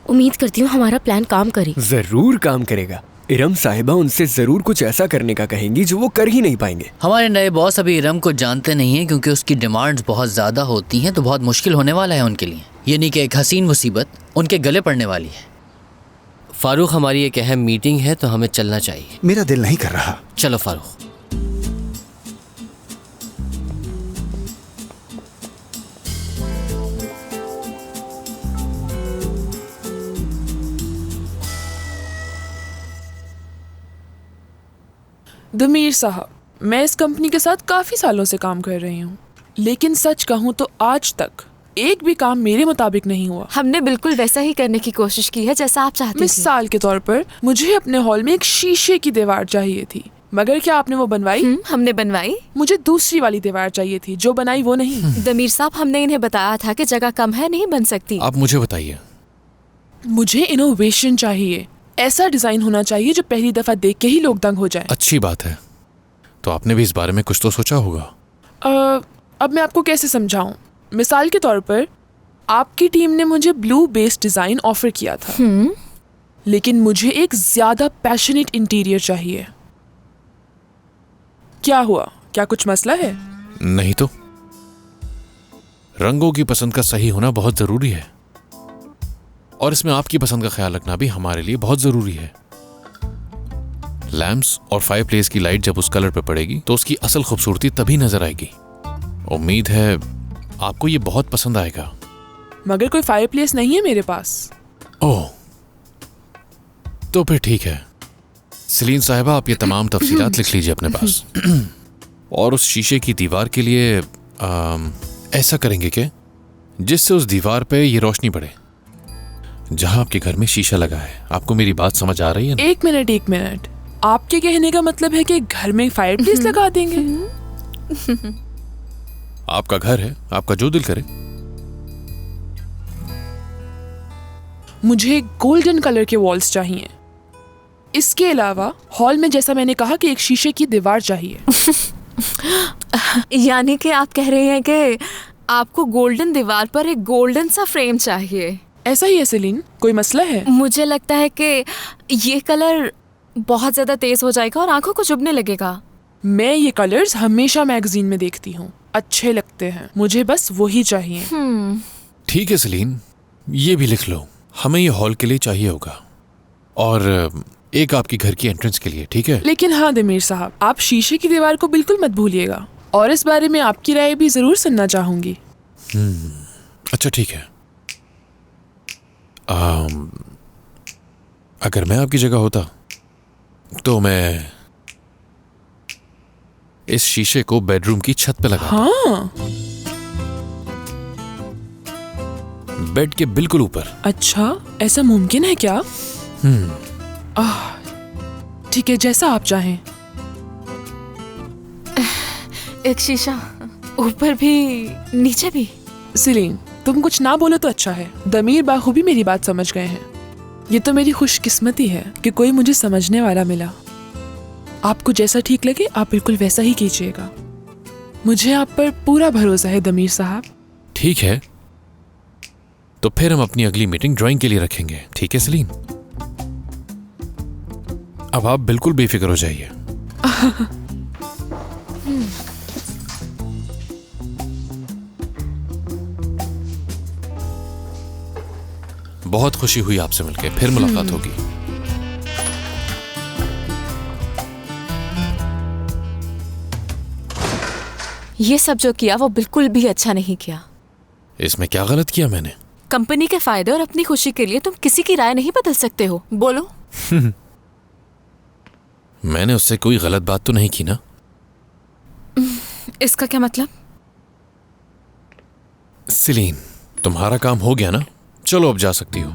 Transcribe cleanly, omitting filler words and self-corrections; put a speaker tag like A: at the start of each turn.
A: उम्मीद करती हूँ हमारा प्लान काम करे।
B: जरूर काम करेगा। इरम साहिबा उनसे जरूर कुछ ऐसा करने का कहेंगी जो वो कर ही नहीं पाएंगे।
C: हमारे नए बॉस अभी इरम को जानते नहीं हैं क्योंकि उसकी डिमांड्स बहुत ज़्यादा होती हैं, तो बहुत मुश्किल होने वाला है उनके लिए। यानी कि एक हसीन मुसीबत उनके गले पड़ने वाली है।
D: फारूक, हमारी एक अहम मीटिंग है तो हमें चलना चाहिए।
E: मेरा दिल नहीं कर रहा।
C: चलो फारूक।
F: दमीर साहब, मैं इस कंपनी के साथ काफी सालों से काम कर रही हूँ, लेकिन सच कहूँ तो आज तक एक भी काम मेरे मुताबिक नहीं हुआ।
G: हमने बिल्कुल वैसा ही करने की कोशिश की है जैसा आप चाहते थे।
F: मिसाल के तौर पर मुझे अपने हॉल में एक शीशे की दीवार चाहिए थी, मगर क्या आपने वो बनवाई?
G: हमने बनवाई।
F: मुझे दूसरी वाली दीवार चाहिए थी, जो बनाई वो नहीं।
G: दमीर साहब, हमने इन्हें बताया था कि जगह कम है, नहीं बन सकती।
H: आप मुझे बताइए।
F: मुझे इनोवेशन चाहिए, ऐसा डिजाइन होना चाहिए जो पहली दफा देख के ही लोग दंग हो जाएं।
H: अच्छी बात है, तो आपने भी इस बारे में कुछ तो सोचा होगा।
F: अब मैं आपको कैसे समझाऊं? मिसाल के तौर पर आपकी टीम ने मुझे ब्लू बेस्ड डिजाइन ऑफर किया था, लेकिन मुझे एक ज्यादा पैशनेट इंटीरियर चाहिए। क्या हुआ? क्या कुछ मसला है?
H: नहीं तो रंगों की पसंद का सही होना बहुत जरूरी है, और इसमें आपकी पसंद का ख्याल रखना भी हमारे लिए बहुत जरूरी है। लैम्प्स और फायरप्लेस की लाइट जब उस कलर पे पड़ेगी तो उसकी असल खूबसूरती तभी नजर आएगी। उम्मीद है आपको ये बहुत पसंद आएगा।
F: मगर कोई फायरप्लेस नहीं है मेरे पास।
H: ओह, तो फिर ठीक है। सलीन साहिबा, आप ये तमाम तफसीलात लिख लीजिए अपने पास। और उस शीशे की दीवार के लिए ऐसा करेंगे कि जिससे उस दीवार पे ये रोशनी पड़े जहां आपके घर में शीशा लगा है। आपको मेरी बात समझ आ रही है ना?
F: एक मिनट, आपके कहने का मतलब है कि घर में फायरप्लेस लगा देंगे?
H: आपका घर है, आपका जो दिल करे।
F: मुझे गोल्डन कलर के वॉल्स चाहिए। इसके अलावा हॉल में, जैसा मैंने कहा, कि एक शीशे की दीवार चाहिए।
G: यानी कि आप कह रहे हैं कि आपको गोल्डन दीवार पर एक गोल्डन सा फ्रेम चाहिए?
F: ऐसा ही है सलीन, कोई मसला है?
G: मुझे लगता है कि ये कलर बहुत ज्यादा तेज हो जाएगा और आंखों को चुभने लगेगा।
F: मैं ये कलर्स हमेशा मैगजीन में देखती हूँ, अच्छे लगते हैं, मुझे बस वही चाहिए।
H: ठीक है सलीन, ये भी लिख लो। हमें ये हॉल के लिए चाहिए होगा, और एक आपकी घर की एंट्रेंस के लिए, ठीक है?
F: लेकिन हाँ दमीर साहब, आप शीशे की दीवार को बिल्कुल मत भूलिएगा, और इस बारे में आपकी राय भी जरूर सुनना चाहूंगी।
H: अच्छा ठीक है। अगर मैं आपकी जगह होता तो मैं इस शीशे को बेडरूम की छत पे लगाता।
F: हाँ,
H: बेड के बिल्कुल ऊपर।
F: अच्छा, ऐसा मुमकिन है क्या? ठीक है, जैसा आप चाहें।
G: एक शीशा ऊपर भी नीचे भी।
F: सलीन, तुम कुछ ना बोलो तो अच्छा है। दमीर बाखूबी मेरी बात समझ गए हैं। ये तो मेरी खुशकिस्मती है कि कोई मुझे समझने वाला मिला। आपको जैसा ठीक लगे आप बिल्कुल वैसा ही कीजिएगा। मुझे आप पर पूरा भरोसा है दमीर साहब।
H: ठीक है, तो फिर हम अपनी अगली मीटिंग ड्राइंग के लिए रखेंगे, ठीक है सलीन? अब आप बिल्कुल बेफिक्र हो जाइए। बहुत खुशी हुई आपसे मिलकर, फिर मुलाकात होगी।
G: ये सब जो किया वो बिल्कुल भी अच्छा नहीं किया।
H: इसमें क्या गलत किया मैंने?
G: कंपनी के फायदे और अपनी खुशी के लिए तुम किसी की राय नहीं बदल सकते हो। बोलो।
H: मैंने उससे कोई गलत बात तो नहीं की ना?
G: इसका क्या मतलब?
H: सलीन, तुम्हारा काम हो गया ना? चलो अब जा सकती हो।